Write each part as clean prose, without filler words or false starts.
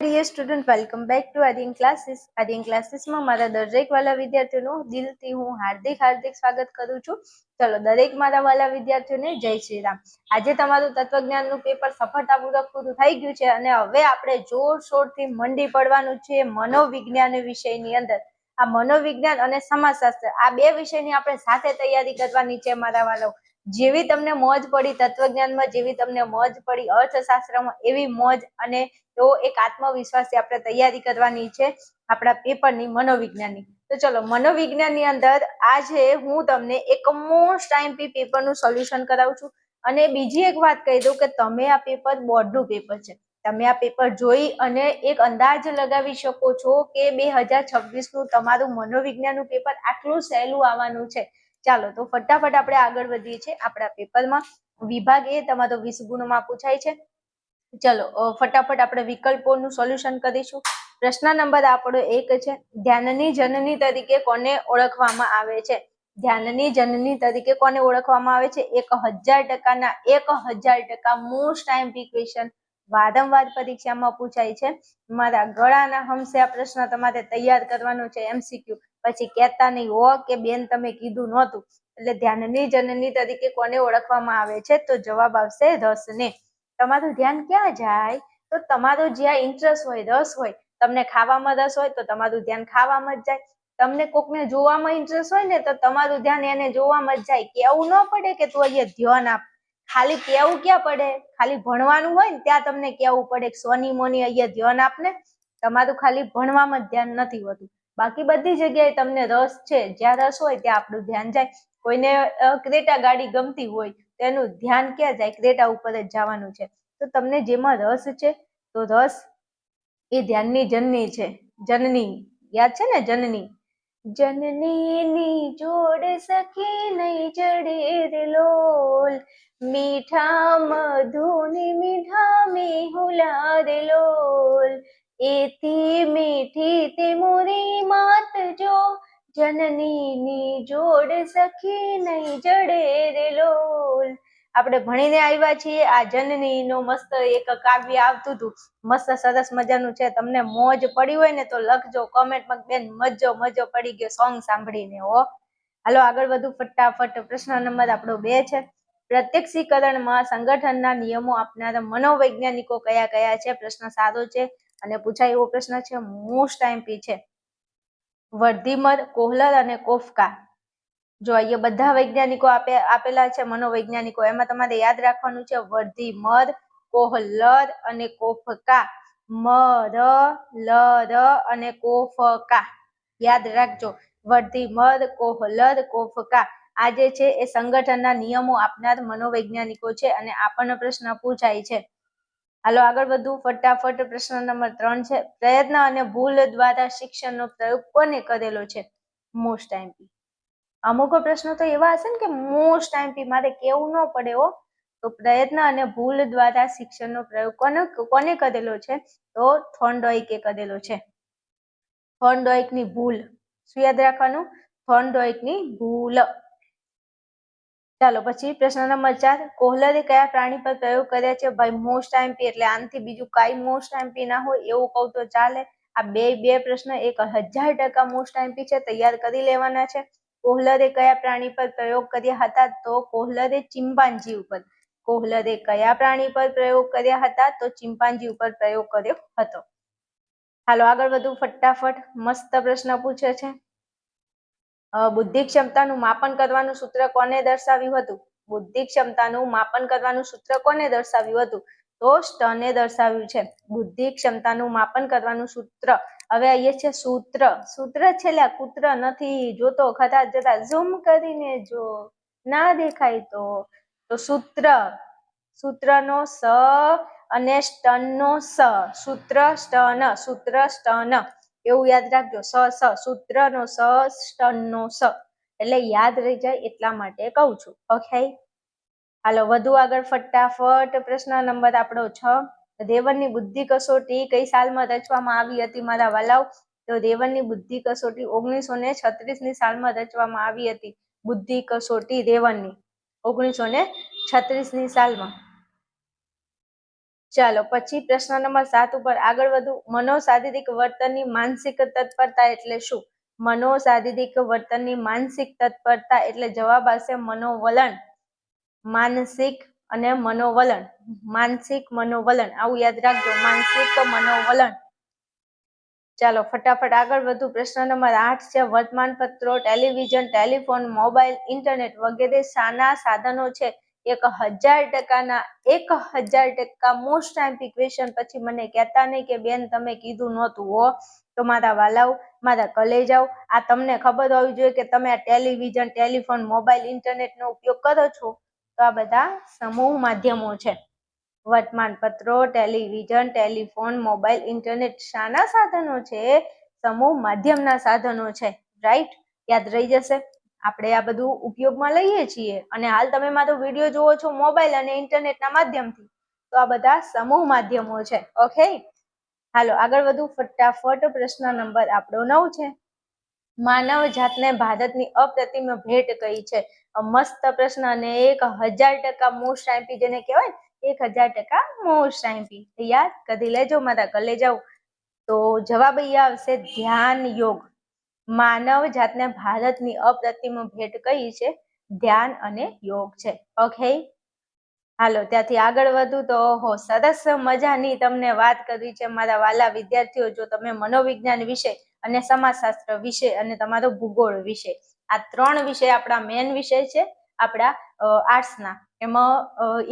Dear student, welcome back to Adding Classes. Adding Classes માં મારા દરેક વાલા વિદ્યાર્થીઓનું દિલથી હું હાર્દિક સ્વાગત કરું છું. ચલો દરેક મારા વાલા વિદ્યાર્થીઓને જય શ્રી રામ. આજે તમારું તત્વજ્ઞાનનું પેપર સફળતાપૂર્વક પૂરું થઈ ગયું છે અને હવે આપણે જોરશોરથી મંડી પડવાનું છે મનોવિજ્ઞાન વિષયની અંદર. આ મનોવિજ્ઞાન અને સમાજશાસ્ત્ર આ બે વિષયની આપણે સાથે તૈયારી કરવાની છે મારા વાલાઓ. જેવી તમને મોજ પડી તત્વજ્ઞાનમાં, જેવી તમને મોજ પડી અર્થશાસ્ત્રમાં, એવી મોજ અને તો એક આત્મવિશ્વાસથી આપણે તૈયારી કરવાની છે આપણા પેપરની મનોવિજ્ઞાનની. તો ચલો મનોવિજ્ઞાનની અંદર આજે હું તમને એક મોસ્ટ આઈએમપી પેપરનું સોલ્યુશન કરાવું છું. અને બીજી એક વાત કહી દઉં કે તમે આ પેપર બોર્ડનું પેપર છે. તમે આ પેપર જોઈ અને એક અંદાજ લગાવી શકો છો કે 2026નું તમારું મનોવિજ્ઞાનનું પેપર આટલું સહેલું આવવાનું છે. ચાલો તો ફટાફટ આપણે આગળ વધીએ છીએ આપણા પેપરમાં. વિભાગ એ તમારો 20 ગુણમાં પૂછાય છે. ચલો ફટાફટ આપણે વિકલ્પોનું સોલ્યુશન કરીશું. પ્રશ્ન નંબર આપણો 1 છે, ધ્યાનની જનની તરીકે કોને ઓળખવામાં આવે છે? ધ્યાનની જનની તરીકે કોને ઓળખવામાં આવે છે? 1000%ના 1000% મોસ્ટ આઈએમપી ક્વેશ્ચન વારંવાર પરીક્ષામાં પૂછાય છે. મારા ગળાના હમસે આ પ્રશ્ન તમારે તૈયાર કરવાનો છે MCQ. પછી કહેતા નહીં હો કે બેન તમે કીધું નહોતું. એટલે ધ્યાનની જનની તરીકે કોને ઓળખવામાં આવે છે? તો જવાબ આવશે રસને. તમારું ધ્યાન ક્યાં જાય? તો તમારો જ્યાં ઇન્ટરેસ્ટ હોય, રસ હોય, તમને ખાવામાં રસ હોય તો તમારું ધ્યાન ખાવામાં જ જાય. તમને કોકને જોવામાં ઇન્ટરેસ્ટ હોય ને તો તમારું ધ્યાન એને જોવામાં જ જાય. કેવું ન પડે કે તું અહીંયા ધ્યાન આપ. ખાલી કેવું ક્યાં પડે? ખાલી ભણવાનું હોય ને ત્યાં તમને કેવું પડે કે સોની મોની અહીંયા ધ્યાન આપને. તમારું ખાલી ભણવામાં જ ધ્યાન નથી હોતું. બાકી બધી જગ્યાએ તમને રસ છે, જ્યાં રસ હોય ત્યાં આપણું ધ્યાન જાય. કોઈને ક્રેટા ગાડી ગમતી હોય તેનું ધ્યાન ક્યાં જાય? ક્રેટા ઉપર જ જવાનું છે. તો તમને જેમાં રસ છે તો રસ એ ધ્યાનની જનની છે. જનની યાદ છે ને? જનની. જનનીની જોડ સખી નહીં જડે રે લોલ, મીઠા મધુની મીઠા મેહુલા રે લોલ, એથી મીઠી તે મોરી માત જો, જનનીની જોડ સખી નહીં જડે રે લોલ. આપણે ભણીને આવ્યા છીએ. આ જનનીનો મસ્ત એક કાવ્ય આવતું હતું, મસ્ત સરસ મજાનું છે. તમને મોજ પડી હોય ને તો લખજો કોમેન્ટમાં બેન મજો પડી ગયો સોંગ સાંભળીને હો. હાલો આગળ વધુ ફટાફટ. પ્રશ્ન નંબર આપણો 2 છે, પ્રત્યક્ષીકરણમાં સંગઠનના નિયમો આપનારા મનોવૈજ્ઞાનિકો કયા કયા છે? પ્રશ્ન સારો છે અને પૂછાય એવો પ્રશ્ન છે, મોસ્ટ આઈએમપી છે. વર્ધીમર, કોહલર અને કોફકા. જો અહીંયા બધા વૈજ્ઞાનિકો આપેલા છે મનોવૈજ્ઞાનિકો. એમાં તમારે યાદ રાખવાનું છે વર્ધીમર, કોહલર અને કોફકા. મર અને કોફકા યાદ રાખજો. વર્ધીમર, કોહલર, કોફકા આ જે છે એ સંગઠનના નિયમો આપનાર મનોવૈજ્ઞાનિકો છે અને આપણને પ્રશ્ન પૂછાય છે. હાલો આગળ વધુ ફટાફટ. પ્રશ્ન નંબર 3 છે, પ્રયત્ન અને ભૂલ દ્વારા શિક્ષણનો પ્રયોગ કોને કરેલો છે? Most IMP. અમુક પ્રશ્નો તો એવા હશે ને કે મોસ્ટ આઈએમપી મારે કેવું ન પડે હો. તો પ્રયત્ન અને ભૂલ દ્વારા શિક્ષણનો પ્રયોગ કોને કરેલો છે? તો થોર્નડોઇકે કરેલો છે. થોર્નડોઇકની ભૂલ. શું યાદ રાખવાનું? થોર્નડોઇકની ભૂલ. ચાલો પછી પ્રશ્ન નંબર 4, કોહલરે કયા પ્રાણી પર પ્રયોગ કર્યા છે? ભાઈ મોસ્ટ આઈએમપી એટલે આનાથી બીજું કાંઈ મોસ્ટ આઈએમપી ના હોય એવું કહું તો ચાલે. આ બે પ્રશ્ન 1000% મોસ્ટ આઈએમપી છે, તૈયાર કરી લેવાના છે. કોહલરે કયા પ્રાણી પર પ્રયોગ કર્યા હતા? તો કોહલરે ચિમ્પાન્જી ઉપર. કોહલરે કયા પ્રાણી પર પ્રયોગ કર્યા હતા? તો ચિમ્પાન્જી ઉપર પ્રયોગ કર્યો હતો. હાલો આગળ વધુ ફટાફટ. મસ્ત પ્રશ્ન પૂછે છે, બુદ્ધિ ક્ષમતાનું માપન કરવાનું સૂત્ર કોને દર્શાવ્યું હતું? બુદ્ધિ ક્ષમતાનું માપન કરવાનું સૂત્ર કોને દર્શાવ્યું હતું? તો સ્ટને દર્શાવ્યું છે. બુદ્ધિ ક્ષમતાનું માપન કરવાનું સૂત્ર. હવે અહીંયા છે સૂત્ર. સૂત્ર છે કૂત્ર નથી. જોતો ખરા જરા ઝૂમ કરીને જો, ના દેખાય તો સૂત્ર. સૂત્રનો સ અને સ્ટનનો સ. સૂત્ર સ્ટન. સૂત્ર સ્ટન એવું યાદ રાખજો. સૂત્રનો સ, સ્ટનનો સ. એટલે યાદ રહી જાય એટલા માટે કહું છું. ઓકે હાલો વધુ આગળ ફટાફટ. પ્રશ્ન નંબર આપણો 6, રેવનની બુદ્ધિ કસોટી કઈ સાલમાં રચવામાં આવી હતી મારા વાલાઓ? તો રેવનની બુદ્ધિ કસોટી 1936ની સાલમાં રચવામાં આવી હતી. બુદ્ધિ કસોટી રેવનની 1936ની સાલમાં. ચાલો પછી પ્રશ્ન નંબર 7 ઉપર આગળ વધુ. મનોશારીરિક વર્તનની માનસિક તત્પરતા એટલે શું? મનોશારીરિક વર્તનની માનસિક તત્પરતા એટલે જવાબ આવશે મનોવલણ. માનસિક અને મનોવલણ. માનસિક મનોવલણ આવું યાદ રાખજો, માનસિક મનોવલણ. ચાલો ફટાફટ આગળ વધુ. પ્રશ્ન નંબર 8 છે, વર્તમાન પત્રો, ટેલિવિઝન, ટેલિફોન, મોબાઈલ, ઇન્ટરનેટ વગેરે શાના સાધનો છે? 1000% મોસ્ટ ટાઈમ ક્વેશ્ચન પછી મને કહેતા નહીં કે બેન તમે કીધું નહોતું હો. તો મારા વાલાઓ, મારા કલેજાઓ, આ તમને ખબર હોવી જોઈએ કે તમે આ ટેલિવિઝન, ટેલિફોન, મોબાઈલ, ઇન્ટરનેટનો ઉપયોગ કરો છો. તો આ બધા સમૂહ માધ્યમો છે. વર્તમાન પત્રો, ટેલિવિઝન, ટેલિફોન, મોબાઈલ, ઇન્ટરનેટ શાના સાધનો છે? સમૂહ માધ્યમના સાધનો છે. રાઈટ, યાદ રહી જશે. આપણે આ બધું ઉપયોગમાં લઈએ છીએ અને હાલ તમે મારો વિડીયો જુઓ છો મોબાઈલ અને ઇન્ટરનેટના માધ્યમથી. તો આ બધા સમૂહ માધ્યમો છે. ઓકે, હાલો આગળ વધુ ફટાફટ. પ્રશ્ન નંબર આપણો 9 છે, માનવ જાતને ભારતની અપ્રતિમ ભેટ કઈ છે? મસ્ત પ્રશ્ન અને 1000% મોસ્ટ ટાઈમ જેને કહેવાય 1000% મોસ્ટ ટાઈમ યાદ કરી લેજો મારા કલેજાઓ. તો જવાબ અહીંયા આવશે ધ્યાન યોગ. માનવ જાતને ભારતની અપ્રતિમ ભેટ કઈ છે? ધ્યાન અને યોગ છે. ઓકે, હાલો ત્યાંથી આગળ વધુ. તો સરસ મજાની તમને વાત કરવી છે મારા વાલા વિદ્યાર્થીઓ. જો તમે મનોવિજ્ઞાન વિષય અને સમાજશાસ્ત્ર વિષય અને તમારો ભૂગોળ વિષય, આ 3 વિષય આપણા મેન વિષય છે આપણા આર્ટ્સના. એમાં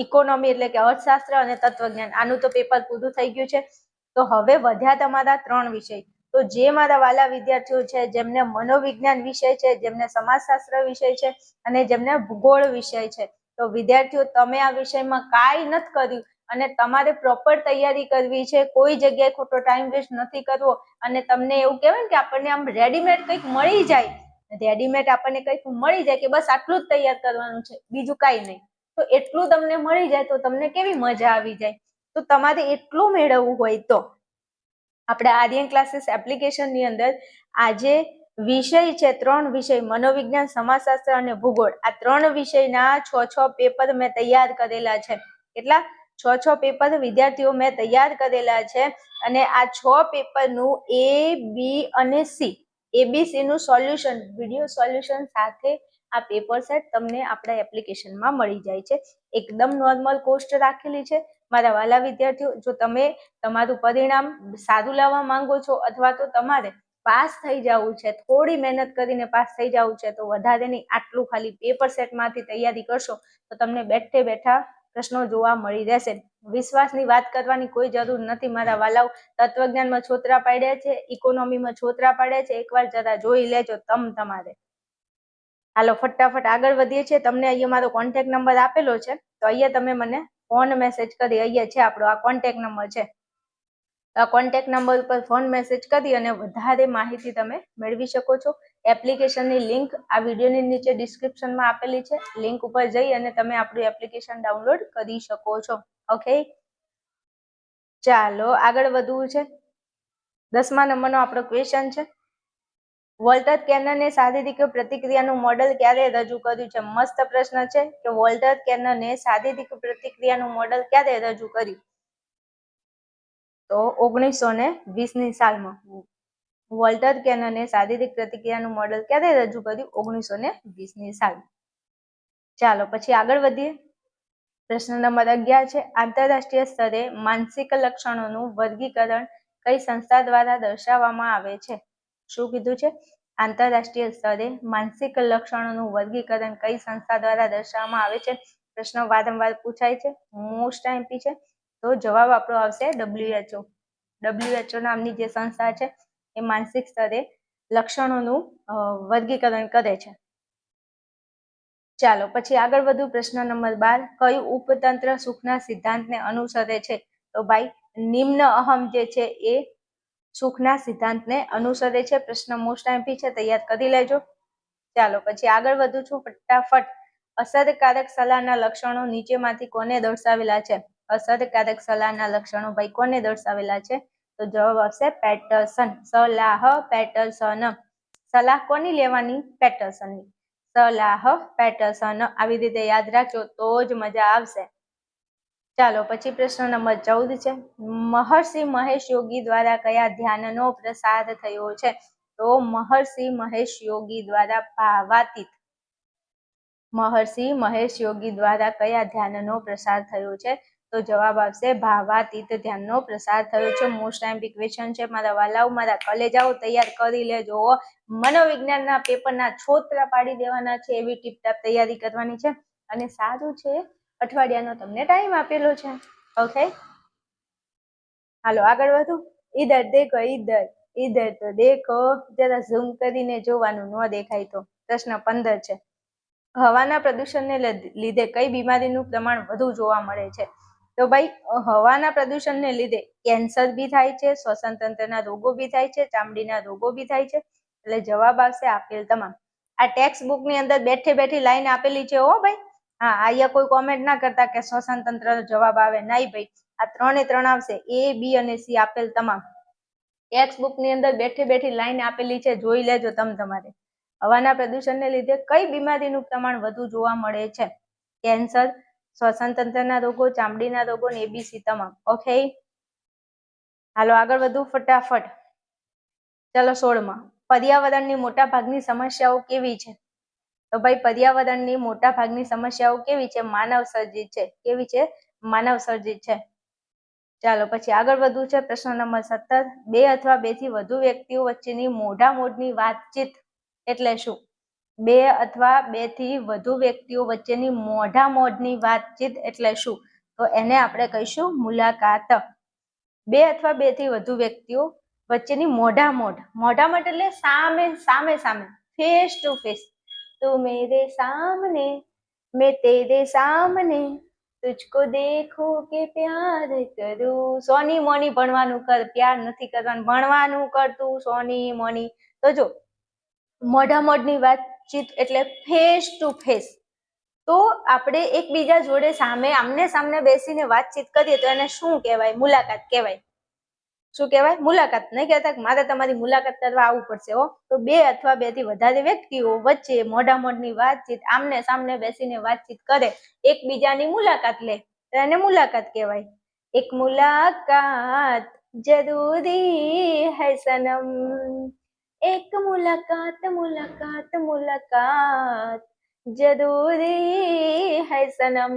ઇકોનોમી એટલે કે અર્થશાસ્ત્ર અને તત્વજ્ઞાન, આનું તો પેપર પૂરું થઈ ગયું છે. તો હવે વધ્યા તમારા 3 વિષય. તો જે મારા વાલા વિદ્યાર્થીઓ છે જેમને મનોવિજ્ઞાન વિષય છે, જેમને સમાજશાસ્ત્ર વિષય છે અને જેમને ભૂગોળ વિષય છે, તો વિદ્યાર્થીઓ તમે આ વિષયમાં કાંઈ નથી કર્યું અને તમારે પ્રોપર તૈયારી કરવી છે. કોઈ જગ્યાએ ખોટો ટાઈમ વેસ્ટ નથી કરવો. અને તમને એવું કહેવાય ને કે આપણને આમ રેડીમેડ કંઈક મળી જાય, રેડીમેડ આપણને કંઈક મળી જાય કે બસ આટલું જ તૈયાર કરવાનું છે, બીજું કાંઈ નહીં. તો એટલું તમને મળી જાય તો તમને કેવી મજા આવી જાય. તો તમારે એટલું મેળવવું હોય તો આપણે આર્યન ક્લાસીસ એપ્લિકેશનની અંદર આજે વિષય છે 3 વિષય, મનોવિજ્ઞાન, સમાજશાસ્ત્ર અને ભૂગોળ, આ 3 વિષયના 6 પેપર મેં તૈયાર કરેલા છે. કેટલા? 6 પેપર વિદ્યાર્થીઓ મેં તૈયાર કરેલા છે. અને આ 6 પેપરનું A, B અને C, ABC નું સોલ્યુશન, વિડીયો સોલ્યુશન સાથે આ પેપર સેટ તમને આપણા એપ્લિકેશનમાં મળી જાય છે. એકદમ નોર્મલ કોસ્ટ રાખેલી છે મારા વાલા વિદ્યાર્થીઓ. જો તમે તમારું પરિણામ સારું લાવવા માંગો છો અથવા તો તમારે પાસ થઈ જવું છે, થોડી મહેનત કરીને પાસ થઈ જવું છે, તો વધારે નહીં, આટલું ખાલી પેપર સેટમાંથી તૈયારી કરશો તો તમને બેઠે બેઠા પ્રશ્નો જોવા મળી રહેશે. વિશ્વાસની વાત કરવાની કોઈ જરૂર નથી મારા વાલાઓ. તત્વજ્ઞાનમાં છોતરા પાડ્યા છે, ઇકોનોમીમાં છોતરા પાડ્યા છે, એકવાર જરા જોઈ લેજો તમારે. હાલો ફટાફટ આગળ વધીએ છીએ. તમને અહીંયા મારો કોન્ટેક્ટ નંબર આપેલો છે, તો અહીંયા તમે મને ફોન મેસેજ કરી, અહીંયા છે આપણો આ કોન્ટેક્ટ નંબર છે, આ કોન્ટેક્ટ નંબર ઉપર ફોન મેસેજ કરી અને વધારે માહિતી તમે મેળવી શકો છો. એપ્લિકેશનની લિંક આ વિડીયોની નીચે ડિસ્ક્રિપ્શનમાં આપેલી છે, લિંક ઉપર જઈ અને તમે આપણું એપ્લિકેશન ડાઉનલોડ કરી શકો છો. ઓકે, ચાલો આગળ વધવું છે. 10મા નંબરનો આપણો ક્વેશ્ચન છે, વોલ્ટર કેનને શારીરિક પ્રતિક્રિયાનું મોડેલ ક્યારે રજૂ કર્યું છે? મસ્ત પ્રશ્ન છે કે વોલ્ટર કેનને શારીરિક પ્રતિક્રિયાનું મોડેલ ક્યારે રજૂ કર્યું? તો 1920ની સાલમાં વોલ્ટર કેનને શારીરિક પ્રતિક્રિયાનું મોડેલ ક્યારે રજૂ કર્યું? 1920ની સાલમાં. ચાલો પછી આગળ વધીએ. પ્રશ્ન નંબર 11 છે, આંતરરાષ્ટ્રીય સ્તરે માનસિક લક્ષણોનું વર્ગીકરણ કઈ સંસ્થા દ્વારા દર્શાવવામાં આવે છે? શું કીધું છે? આંતરરાષ્ટ્રીય સ્તરે માનસિક લક્ષણોનું વર્ગીકરણ કઈ સંસ્થા દ્વારા દર્શાવવામાં આવે છે? પ્રશ્ન વારંવાર પૂછાય છે, મોસ્ટ ટાઈમ છે. તો જવાબ આપણો આવશે WHO. WHO નામની જે સંસ્થા છે એ માનસિક સ્તરે લક્ષણોનું વર્ગીકરણ કરે છે. ચાલો પછી આગળ વધુ. પ્રશ્ન નંબર 12, કયું ઉપતંત્ર સુખના સિદ્ધાંતને અનુસરે છે? તો ભાઈ નિમ્ન અહમ જે છે એ સુખના સિદ્ધાંતને અનુસરે છે. પ્રશ્ન મોસ્ટ ટાઈમ છે, તૈયાર કરી લેજો. ચાલો પછી આગળ વધુ છું ફટાફટ. અસરકારક સલાહના લક્ષણો નીચેમાંથી કોને દર્શાવેલા છે? અસરકારક સલાહના લક્ષણો ભાઈ કોને દર્શાવેલા છે? તો જવાબ આવશે પેટરસન. સલાહ પેટરસન. સલાહ કોની લેવાની? પેટરસનની. સલાહ પેટરસન. આવી રીતે યાદ રાખજો તો જ મજા આવશે. ચાલો પછી પ્રશ્ન નંબર 14 છે, મહર્ષિ મહેશ યોગી દ્વારા કયા ધ્યાનનો પ્રસાર થયો છે? તો મહર્ષિ મહેશ યોગી દ્વારા ભાવાતીત, મહર્ષિ મહેશ યોગી દ્વારા કયા ધ્યાનનો પ્રસાર થયો છે? તો જવાબ આવશે ભાવાતીત ધ્યાનનો પ્રસાર થયો છે. મોસ્ટ ટાઈમ ક્વેશ્ચન છે મારા વાલાઓ, મારા કલેજાઓ તૈયાર કરી લેજો. મનોવિજ્ઞાનના પેપરના છોતરા પાડી દેવાના છે એવી ટીપટાપ તૈયારી કરવાની છે. અને સારું છે અઠવાડિયાનો તમને ટાઈમ આપેલો છે. ઓકે, હાલો આગળ વધુ. ઈધર દેખો, ઈધર ઈધર તો દેખો, જરા ઝૂમ કરીને જોવાનું, ન દેખાય તો. પ્રશ્ન 15 છે, હવાના પ્રદૂષણને લીધે કઈ બીમારીનું પ્રમાણ વધુ જોવા મળે છે? તો ભાઈ હવાના પ્રદૂષણને લીધે કેન્સર બી થાય છે, શ્વસન તંત્રના રોગો બી થાય છે, ચામડીના રોગો બી થાય છે. એટલે જવાબ આવશે આપેલ તમામ. આ ટેક્સ્ટ બુક ની અંદર બેઠે બેઠી લાઈન આપેલી છે હો ભાઈ. હા, અહીંયા કોઈ કોમેન્ટ ના કરતા કે શ્વસન તંત્ર જવાબ આવે, નહીં ભાઈ, આ 3 એ 3 આવશે. A, B અને C આપેલ તમામ ટેક્સ્ટ બુક ની અંદર બેઠે બેઠી લાઈન આપેલી છે, જોઈ લેજો તમારે. હવાના પ્રદૂષણને લીધે કઈ બીમારીનું પ્રમાણ વધુ જોવા મળે છે? કેન્સર, શ્વસન તંત્રના રોગો, ચામડીના રોગો ને ABC તમામ. ઓકે, હાલો આગળ વધુ ફટાફટ. ચલો 16માં, પર્યાવરણની મોટા ભાગની સમસ્યાઓ કેવી છે? તો ભાઈ પર્યાવરણની મોટા ભાગની સમસ્યાઓ કેવી છે? માનવ સર્જિત છે. કેવી છે? માનવ સર્જિત છે. ચાલો પછી આગળ વધુ છે. પ્રશ્ન નંબર 17, 2 અથવા 2 થી વધુ વ્યક્તિઓ વચ્ચેની મોઢામોઢની વાતચીત એટલે શું? 2 અથવા 2 થી વધુ વ્યક્તિઓ વચ્ચેની મોઢામોઢની વાતચીત એટલે શું? તો એને આપણે કહીશું મુલાકાત. 2 અથવા 2 થી વધુ વ્યક્તિઓ વચ્ચેની મોઢામોઢ. મોઢામોઢ એટલે સામે સામે સામે, ફેસ ટુ ફેસ. તું મેરે સામને, मैं तेरे सामने, तुझको देखो કે પ્યાર કરું. સોની મોની ભણવાનું કર, પ્યાર નથી કરવાનું, ભણવાનું કર તું સોની મોની. તો જો મોઢામોઢની વાતચીત એટલે ફેસ ટુ ફેસ. તો આપણે એકબીજા જોડે સામે આમને સામને બેસીને વાતચીત કરીએ તો એને શું કહેવાય? મુલાકાત કહેવાય. શું કહેવાય? મુલાકાત. નહીં કહેતા કે મારે તમારી મુલાકાત કરવા આવવું પડશે હો. તો 2 અથવા 2 થી વધારે વ્યક્તિઓ વચ્ચે મોઢામોઢની વાતચીત, આમને સામને બેસીને વાતચીત કરે, એકબીજાની મુલાકાત લે તો એને મુલાકાત કહેવાય. એક મુલાકાત જરૂરી હૈ સનમ, એક મુલાકાત મુલાકાત મુલાકાત જરૂરી હૈ સનમ,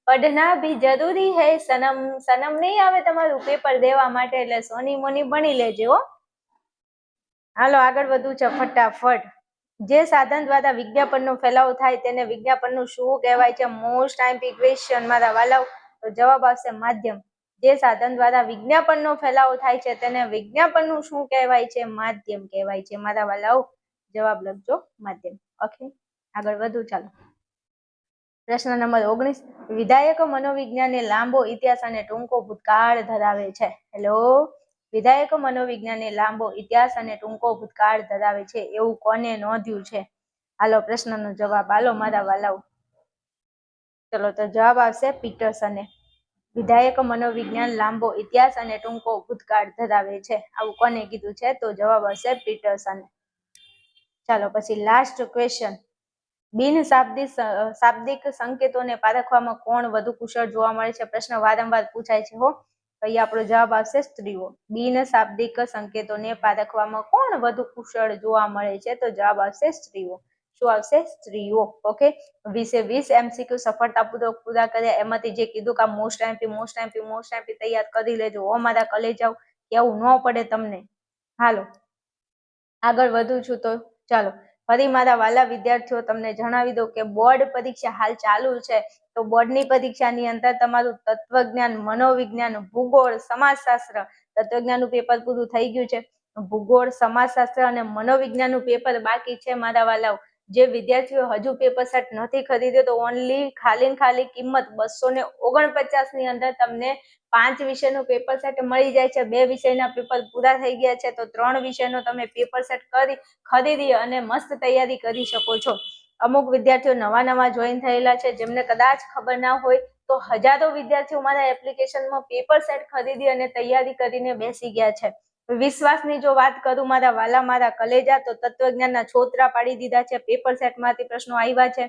પઢના ભી જરૂરી હૈ સનમ. સનમ નહીં આવે તમારું પેપર દેવા માટે, એટલે સોની મોની ભણી લેજો. હાલો આગળ વધુ છે ફટાફટ. જે સાધન દ્વારા વિજ્ઞાપનનો ફેલાવો થાય તેને વિજ્ઞાપનનું શું કહેવાય છે? મોસ્ટ ટાઈમ ક્વેશ્ચન મારા વાલાઓ. તો જવાબ આવશે માધ્યમ. જે સાધન દ્વારા વિજ્ઞાપનનો ફેલાવો થાય છે તેને વિજ્ઞાપનનું શું કહેવાય છે? માધ્યમ કહેવાય છે મારા વાલાઓ. જવાબ લખજો માધ્યમ. ઓકે, આગળ વધુ. ચાલો પ્રશ્ન નંબર 19, વિધાયક મનોવિજ્ઞાન એ લાંબો ઇતિહાસ અને ટૂંકો ભૂતકાળ ધરાવે છે. હેલો, વિધાયક મનોવિજ્ઞાન એ લાંબો ઇતિહાસ અને ટૂંકો ભૂતકાળ ધરાવે છે એવું કોને નોંધ્યું છે? હાલો પ્રશ્નનો જવાબ હાલો મારા વાલાઓ. ચલો તો જવાબ આવશે પીટરસને. વિધાયક મનોવિજ્ઞાન લાંબો ઇતિહાસ અને ટૂંકો ભૂતકાળ ધરાવે છે, આવું કોને કીધું છે? તો જવાબ આવશે પીટરસને. ચાલો પછી લાસ્ટ ક્વેશ્ચન. બિન શાબ્દિક સંકેતોને પારખવામાં કોણ વધુ કુશળ જોવા મળે છે? પ્રશ્ન વારંવાર પૂછાય છે હો. અહીં આપણો જવાબ આવશે સ્ત્રીઓ. બિન શાબ્દિક સંકેતોને પારખવામાં કોણ વધુ કુશળ જોવા મળે છે? તો જવાબ આવશે સ્ત્રીઓ. શું આવશે? સ્ત્રીઓ. ઓકે, 20 MCQ સફળતાપૂર્વક પૂરા કર્યા. એમાંથી જે કીધું કે મોસ્ટ ટાઈમથી તૈયાર કરી લેજો. અમારા કલેજાઓ કેવું ન પડે તમને. હાલો આગળ વધુ છું તો ચાલો ફરી મારા વાલા વિદ્યાર્થીઓ તમને જણાવી દઉં કે બોર્ડ પરીક્ષા હાલ ચાલુ છે. તો બોર્ડની પરીક્ષાની અંદર તમારું તત્વજ્ઞાન, મનોવિજ્ઞાન, ભૂગોળ, સમાજશાસ્ત્ર, તત્વજ્ઞાનનું પેપર પૂરું થઈ ગયું છે. ભૂગોળ, સમાજશાસ્ત્ર અને મનોવિજ્ઞાનનું પેપર બાકી છે મારા વાલાઓ. જે વિદ્યાર્થીઓ હજુ પેપર સેટ નથી ખરીદ્યો તો ઓનલી ખાલી કિંમત 249 ની અંદર તમને 5 વિષયનું પેપર સેટ મળી જાય છે. 2 વિષયના પેપર પૂરા થઈ ગયા છે તો 3 વિષયનો તમે પેપર સેટ ખરીદી અને મસ્ત તૈયારી કરી શકો છો. અમુક વિદ્યાર્થીઓ નવા જોઈન થયેલા છે જેમને કદાચ ખબર ના હોય તો હજારો વિદ્યાર્થીઓ મારા એપ્લિકેશનમાં પેપર સેટ ખરીદી અને તૈયારી કરીને બેસી ગયા છે. વિશ્વાસની જો વાત કરું મારા વાલા, મારા કલેજા, તો તત્વજ્ઞાનના છોતરા પાડી દીધા છે. પેપર સેટમાંથી પ્રશ્નો આવ્યા છે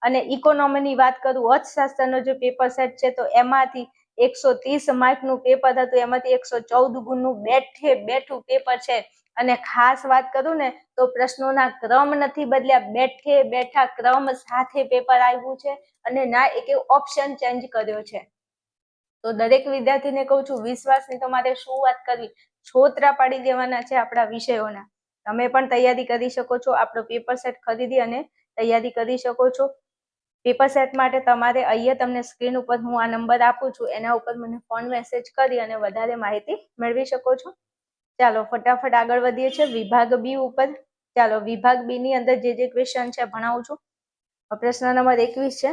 અને ઇકોનોમીની વાત કરું, અર્થશાસ્ત્રનો જે પેપર સેટ છે તો એમાંથી 130 માર્કનું પેપર હતું, એમાંથી 114 ગુણનું બેઠું પેપર છે. અને ખાસ વાત કરું ને તો પ્રશ્નોના ક્રમ નથી બદલ્યા, બેઠે બેઠા ક્રમ સાથે પેપર આવ્યું છે અને ના એક ઓપ્શન ચેન્જ કર્યો છે. તો દરેક વિદ્યાર્થીને કહું છું, વિશ્વાસની તમારે શું વાત કરવી, છોતરા પાડી દેવાના છે આપણા વિષયોના. તમે પણ તૈયારી કરી શકો છો, આપણો પેપર સેટ ખરીદી અને તૈયારી કરી શકો છો. પેપર સેટ માટે તમારે અહીંયા તમને સ્ક્રીન ઉપર હું આ નંબર આપું છું, એના ઉપર મને ફોન મેસેજ કરી અને વધારે માહિતી મેળવી શકો છો. ચાલો ફટાફટ આગળ વધીએ છીએ વિભાગ બી ઉપર. ચાલો વિભાગ બી ની અંદર જે ક્વેશ્ચન છે ભણાવું છું. પ્રશ્ન નંબર 21 છે,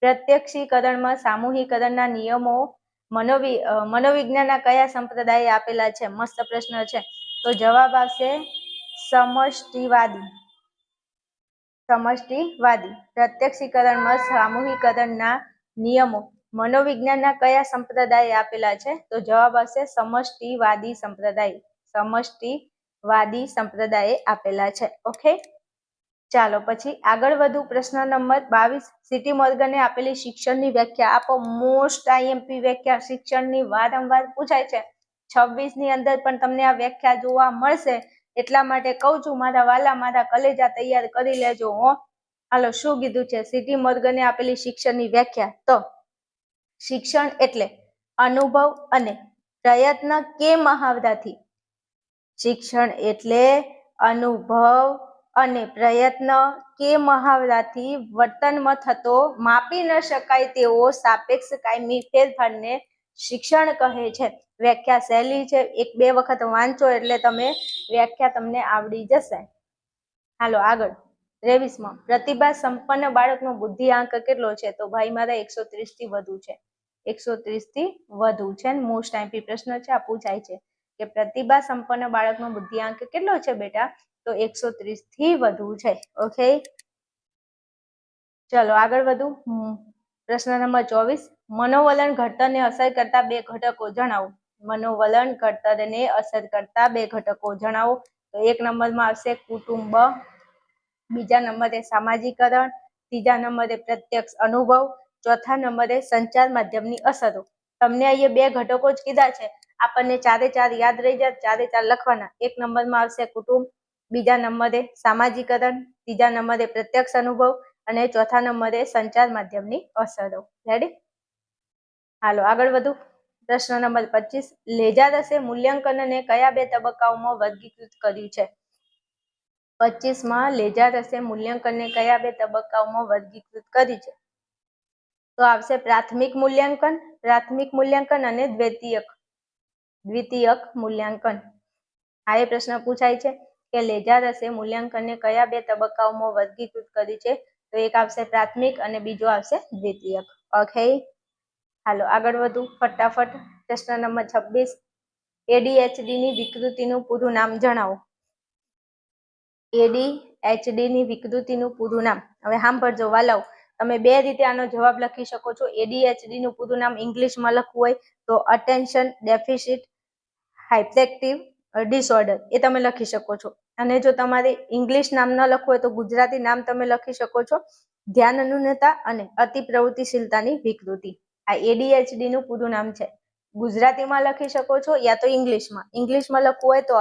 પ્રત્યક્ષીકરણમાં સામૂહિકરણના નિયમો મનોવિજ્ઞાનના કયા સંપ્રદાયે આપેલા છે? મસ્ત પ્રશ્ન છે. તો જવાબ આવશે સમષ્ટિવાદી. પ્રત્યક્ષીકરણમાં સામૂહિકરણના નિયમો મનોવિજ્ઞાનના કયા સંપ્રદાયે આપેલા છે? તો જવાબ આવશે સમષ્ટિવાદી સંપ્રદાયે આપેલા છે. ઓકે, ચાલો પછી આગળ વધુ. પ્રશ્ન નંબર 22, સીટી મોર્ગને આપેલી શિક્ષણની વ્યાખ્યા આપો. મોસ્ટ આઈએમપી વ્યાખ્યા શિક્ષણની વારંવાર પૂછાય છે. 26 ની અંદર પણ તમને આ વ્યાખ્યા જોવા મળશે, એટલા માટે કહું છું મારા વાલા, મારા કલેજા તૈયાર કરી લેજો હો. હાલો, શું કીધું છે સીટી મોર્ગને આપેલી શિક્ષણની વ્યાખ્યા? તો શિક્ષણ એટલે અનુભવ અને પ્રયત્ન કે મહાવરાથી. શિક્ષણ એટલે અનુભવ અને પ્રયત્ન કે મહાવરાથી વર્તનમાં થતો માપી ન શકાય તેવો સાપેક્ષ કાયમી ફેરફારને શિક્ષણ કહે છે. વ્યાખ્યા સહેલી છે, 1-2 વખત વાંચો એટલે તમે વ્યાખ્યા તમને આવડી જશે. હાલો આગળ. 23માં, પ્રતિભા સંપન્ન બાળકનો બુદ્ધિઆંક કેટલો છે? તો ભાઈ મારા 130 થી વધુ છે. 130 થી વધુ છે. મોસ્ટ આઈએમપી પ્રશ્ન છે, આ પૂછાય છે કે પ્રતિભા સંપન્ન બાળકનો બુદ્ધિઆંક કેટલો છે બેટા? તો 130 થી વધુ છે. ઓકે, ચલો આગળ વધુ. પ્રશ્ન નંબર 24, મનોવલણ ઘડતરને અસર કરતા 2 ઘટકો જણાવો. મનોવલણ ઘડતરને અસર કરતા 2 ઘટકો જણાવો. તો 1 નંબરમાં આવશે કુટુંબ, બીજા નંબરે સામાજિકરણ, ત્રીજા નંબરે પ્રત્યક્ષ અનુભવ, ચોથા નંબરે સંચાર માધ્યમની અસરો. તમને અહીંયા 2 ઘટકો જ કીધા છે, આપણને 4 યાદ રહી જાય, 4 લખવાના. 1 નંબરમાં આવશે કુટુંબ, બીજા નંબરે સામાજિકરણ, ત્રીજા નંબરે પ્રત્યક્ષ અનુભવ અને ચોથા નંબરે સંચાર માધ્યમની અસરો. રેડી? હાલો આગળ વધુ. પ્રશ્ન નંબર 25, લેજારસે મૂલ્યાંકનને કયા 2 તબક્કાઓમાં વર્ગીકૃત કર્યું છે? 25માં લેજારસે મૂલ્યાંકનને કયા 2 તબક્કાઓમાં વર્ગીકૃત કરી છે? તો આવશે પ્રાથમિક મૂલ્યાંકન અને દ્વિતીયક મૂલ્યાંકન. આ એ પ્રશ્ન પૂછાય છે કે લેજારસે મૂલ્યાંકનને કયા 2 તબક્કાઓમાં વર્ગીકૃત કરી છે? તો એક આવશે પ્રાથમિક અને બીજો આવશે દ્વિતીયક. ઓકે, હાલો આગળ વધુ ફટાફટ. પ્રશ્ન નંબર 26, ADHD ની વિકૃતિનું પૂરું નામ જણાવો. ADHD ની વિકૃતિનું પૂરું નામ. હવે સાંભળજો વાલાઓ, તમે 2 રીતે આનો જવાબ લખી શકો છો. ADHD નું પૂરું નામ ઇંગ્લિશમાં લખવું હોય તો અટેન્શન ડેફિસિટ હાઇપરેક્ટિવ ડિસઓર્ડર, એ તમે લખી શકો છો. અને જો તમારે ઇંગ્લિશ નામ ન લખવું હોય તો ગુજરાતી નામ તમે લખી શકો છો, ધ્યાન ન્યૂનતા અને અતિ પ્રવૃત્તિશીલતાની વિકૃતિ. આ ADHD નું પૂરું નામ છે. ગુજરાતીમાં લખી શકો છો યા તો ઇંગ્લિશમાં. ઇંગ્લિશમાં લખવું હોય તો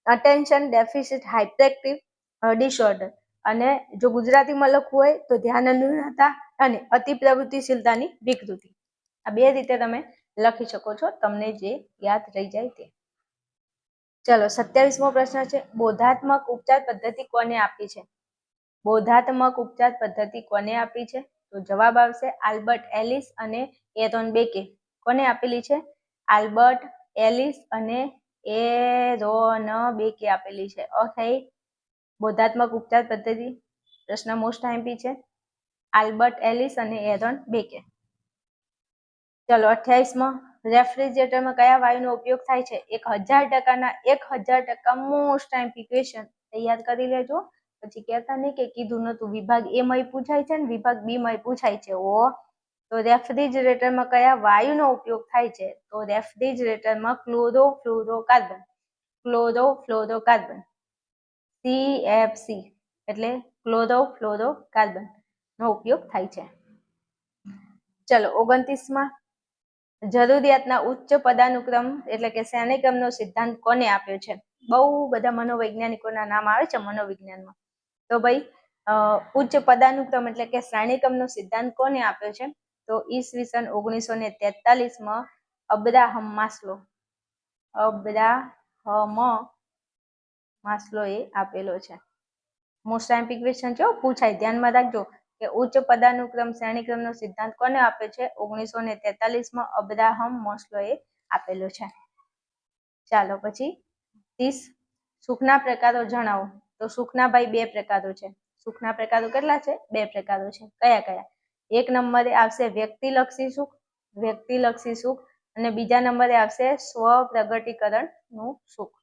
અટેન્શન ડેફિસિટ હાઇપરેક્ટિવ ડિસઓર્ડર, અને જો ગુજરાતીમાં લખવું હોય તો ધ્યાન ન્યૂનતા અને અતિ પ્રવૃત્તિશીલતાની વિકૃતિ. આ 2 રીતે તમે લખી શકો છો, તમને જે યાદ રહી જાય તે. ચલો 27મો પ્રશ્ન છે, બોધાત્મક ઉપચાર પદ્ધતિ કોને આપી છે? બોધાત્મક ઉપચાર પદ્ધતિ કોને આપી છે? તો જવાબ આવશે આલ્બર્ટ એલિસ અને એરોન બેકે. કોને આપેલી છે? આલ્બર્ટ એલિસ અને એરોન બેકે આપેલી છે. ઓકે, બોધાત્મક ઉપચાર પદ્ધતિ પ્રશ્ન મોસ્ટ આઈએમપી છે, આલ્બર્ટ એલિસ અને એરોન બેકે. ચલો 28માં, રેફ્રિજરેટરમાં કયા વાયુનો ઉપયોગ થાય છે? 1000% મોસ્ટ આઈએમપી ક્વેશ્ચન તૈયાર કરી લેજો, પછી કહેતા નહીં કે કીધું નતું. વિભાગ એ માં પૂછાય છે ને વિભાગ બી માં પૂછાય છે. તો રેફ્રિજરેટરમાં કયા વાયુનો ઉપયોગ થાય છે? તો રેફ્રિજરેટરમાં ક્લોરોફ્લોરોકાર્બન CFC એટલે ક્લોરોફ્લોરોકાર્બન. નો ઉપયોગ થાય છે. ચલો 29માં જરૂરિયાતના ઉચ્ચ પદાનુક્રમ એટલે કે શ્રેણીક્રમનો સિદ્ધાંત કોને આપ્યો છે? બહુ બધા મનોવૈજ્ઞાનિકોના નામ આવે છે મનોવિજ્ઞાનમાં. તો ભાઈ ઉચ્ચ પદાનુક્રમ એટલે કે શ્રેણીક્રમનો સિદ્ધાંત કોને આપ્યો છે? તો ઈસવીસન 1943માં અબ્રાહમ માસ્લોએ આપેલો છે. મોસ્ટ આઈએમપી ક્વેશ્ચન છે, પૂછાય, ધ્યાનમાં રાખજો કે ઉચ્ચ પદાનુક્રમ શ્રેણીક્રમનો સિદ્ધાંત કોને આપ્યો છે? 1943માં અબ્રાહમ માસ્લોએ આપેલો છે. ચાલો પછી 30 સુખના પ્રકારો જણાવો. તો સુખના ભાઈ બે પ્રકારો છે. સુખના પ્રકારો કેટલા છે? બે પ્રકારો છે. કયા કયા? એક નંબરે આવશે વ્યક્તિલક્ષી સુખ અને બીજા નંબરે આવશે સ્વ પ્રગટીકરણનું સુખ.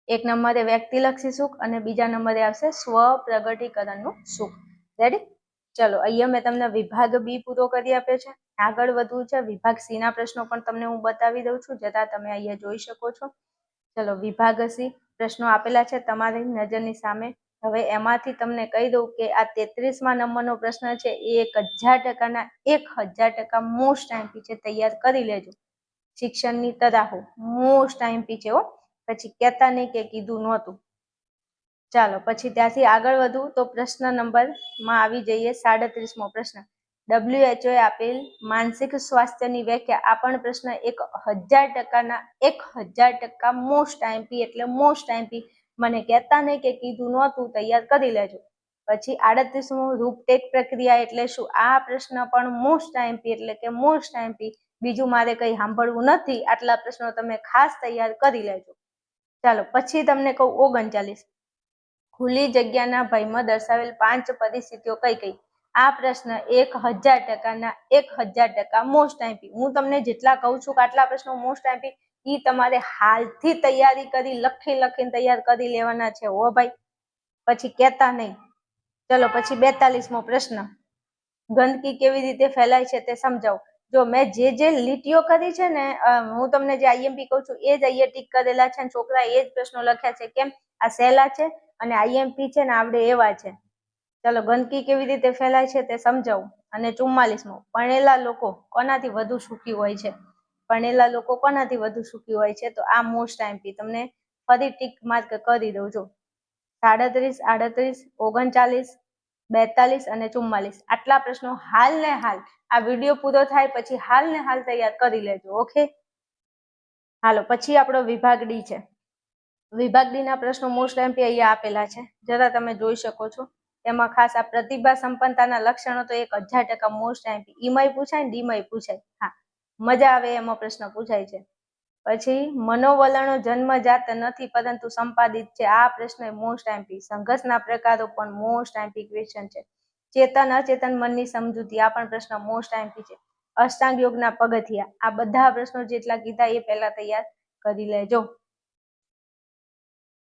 એક નંબરે વ્યક્તિલક્ષી સુખ અને બીજા નંબરે આવશે સ્વ પ્રગટીકરણનું સુખ. રેડી? ચલો અહીંયા મેં તમને વિભાગ બી પૂરો કરી આપ્યો છે. આગળ વધવું છે, વિભાગ સી ના પ્રશ્નો પણ તમને હું બતાવી દઉં છું, જતા તમે અહીંયા જોઈ શકો છો. ચલો વિભાગ સી પ્રશ્નો આપેલા છે તમારી નજરની સામે. હવે એમાંથી તમને કહી દઉં કે આ 33માં નંબરનો પ્રશ્ન છે એ 1000% મોસ્ટ આઈએમપી છે, તૈયાર કરી લેજો. શિક્ષણની તરાહો મોસ્ટ આઈએમપી છે હો, પછી કહેતા નહીં કે કીધું નહોતું. ચાલો પછી ત્યાંથી આગળ વધું તો પ્રશ્ન નંબરમાં આવી જઈએ. 37મો પ્રશ્ન, WHO આપેલ માનસિક સ્વાસ્થ્યની વ્યાખ્યા. આ પણ પ્રશ્ન 1000% મોસ્ટ આઈએમપી એટલે મોસ્ટ આઈએમપી. મને કહેતા નહીં કે કીધું નહોતું, તૈયાર કરી લેજો. પછી 38મો રૂપટેક પ્રક્રિયા એટલે શું? આ પ્રશ્ન પણ મોસ્ટ આઈએમપી એટલે કે મોસ્ટ આઈએમપી. બીજું મારે કંઈ સાંભળવું નથી, આટલા પ્રશ્નો તમે ખાસ તૈયાર કરી લેજો. ચાલો પછી તમને કહું 39, ખુલ્લી જગ્યાના ભયમાં દર્શાવેલ 5 પરિસ્થિતિઓ કઈ કઈ? આ પ્રશ્ન 1000% મોસ્ટ આઈએમપી. હું તમને જેટલા કહું છું કે આટલા પ્રશ્નો મોસ્ટ આઈએમપી, એ તમારે હાલથી તૈયારી કરી લખીને તૈયાર કરી લેવાના છે હો ભાઈ, પછી કહેતા નહીં. ચલો પછી 42મો પ્રશ્ન, ગંદકી કેવી રીતે ફેલાય છે તે સમજાવો. જો મેં જે લીટીઓ કરી છે ને, હું તમને જે આઈએમપી કહું છું એ જ અહીંયા ટીક કરેલા છે, છોકરા એ જ પ્રશ્નો લખ્યા છે. કેમ? આ સહેલા છે અને આઈએમપી છે ને આવડે એવા છે. ચલો ગંદકી કેવી રીતે ફેલાય છે તે સમજાવું. અને 44મો, ભણેલા લોકો કોનાથી વધુ સુખી હોય છે? ભણેલા લોકો કોનાથી વધુ સુખી હોય છે? તો આ મોસ્ટ આઈએમપી તમને ફરી ટીક માર્ક કરી દઉં. જો 37, 38, 39, 42 અને 44 આટલા પ્રશ્નો હાલ ને હાલ આ વિડીયો પૂરો થાય પછી હાલ ને હાલ તૈયાર કરી લેજો. ઓકે, હાલો પછી આપણો વિભાગ ડી છે. વિભાગ ડી ના પ્રશ્નો મોસ્ટ આઈએમપી અહીંયા આપેલા છે, જરા તમે જોઈ શકો છો. એમાં ખાસ આ પ્રતિભા સંપન્નતાના લક્ષણો તો 1000% મોસ્ટ આઈએમપી. ઈમાંય પૂછાય ને ડીમાંય પૂછાય. હા, મજા આવે એમાં પ્રશ્ન પૂછાય છે. પછી મનોવલણો જન્મજાત નથી પરંતુ સંપાદિત છે. આ પ્રશ્ન મોસ્ટ આઈએમપી. સંઘર્ષના પ્રકારો પણ મોસ્ટ આઈએમપી ક્વેશ્ચન છે. ચેતન અચેતન મનની સમજૂતી, આ પણ પ્રશ્ન મોસ્ટ આઈએમપી છે. અષ્ટાંગ યોગના પગથિયા, આ બધા પ્રશ્નો જેટલા કીધા એ પહેલા તૈયાર કરી લેજો.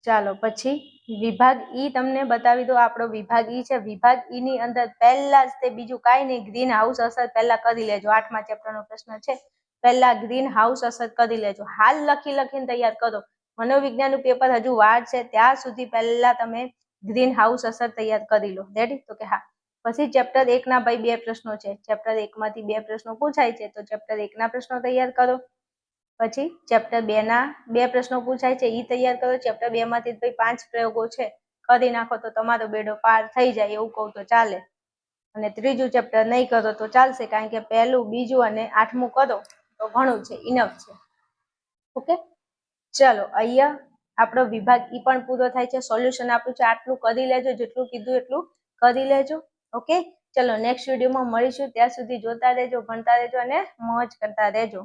ચાલો પછી વિભાગ ઈ તમને બતાવી દો. આપણો વિભાગ ઈ છે. વિભાગ ઈ ની અંદર પહેલા જ તે બીજું કાંઈ નહીં, ગ્રીન હાઉસ અસર પહેલા કરી લેજો. 8મા ચેપ્ટરનો પ્રશ્ન છે. પહેલા ગ્રીન હાઉસ અસર કરી લેજો. હાલ લખીને તૈયાર કરો. મનોવિજ્ઞાનનું પેપર હજુ વાર છે, ત્યાં સુધી પહેલા તમે ગ્રીન હાઉસ અસર તૈયાર કરી લો. રેડી? તો કે હા. પછી ચેપ્ટર 1 ના ભાઈ 2 પ્રશ્નો છે. ચેપ્ટર 1 માંથી 2 પ્રશ્નો પૂછાય છે, તો ચેપ્ટર 1 ના પ્રશ્નો તૈયાર કરો. પછી ચેપ્ટર 2 ના 2 પ્રશ્નો પૂછાય છે, એ તૈયાર કરો. ચેપ્ટર 2 માંથી 5 પ્રયોગો છે, કરી નાખો તો તમારો બેડો પાર થઈ જાય, એવું કહું તો ચાલે. અને ત્રીજું ચેપ્ટર નહીં કરો તો ચાલશે, કારણ કે પહેલું, બીજું અને 8મું કરો તો ઘણું છે, ઇનફ છે. ઓકે, ચલો અહીંયા આપણો વિભાગ ઈ પણ પૂરો થાય છે. સોલ્યુશન આપ્યું છે, આટલું કરી લેજો, જેટલું કીધું એટલું કરી લેજો. ઓકે, ચલો નેક્સ્ટ વિડીયોમાં મળીશું. ત્યાં સુધી જોતા રહેજો, ભણતા રહેજો અને મોજ કરતા રહેજો.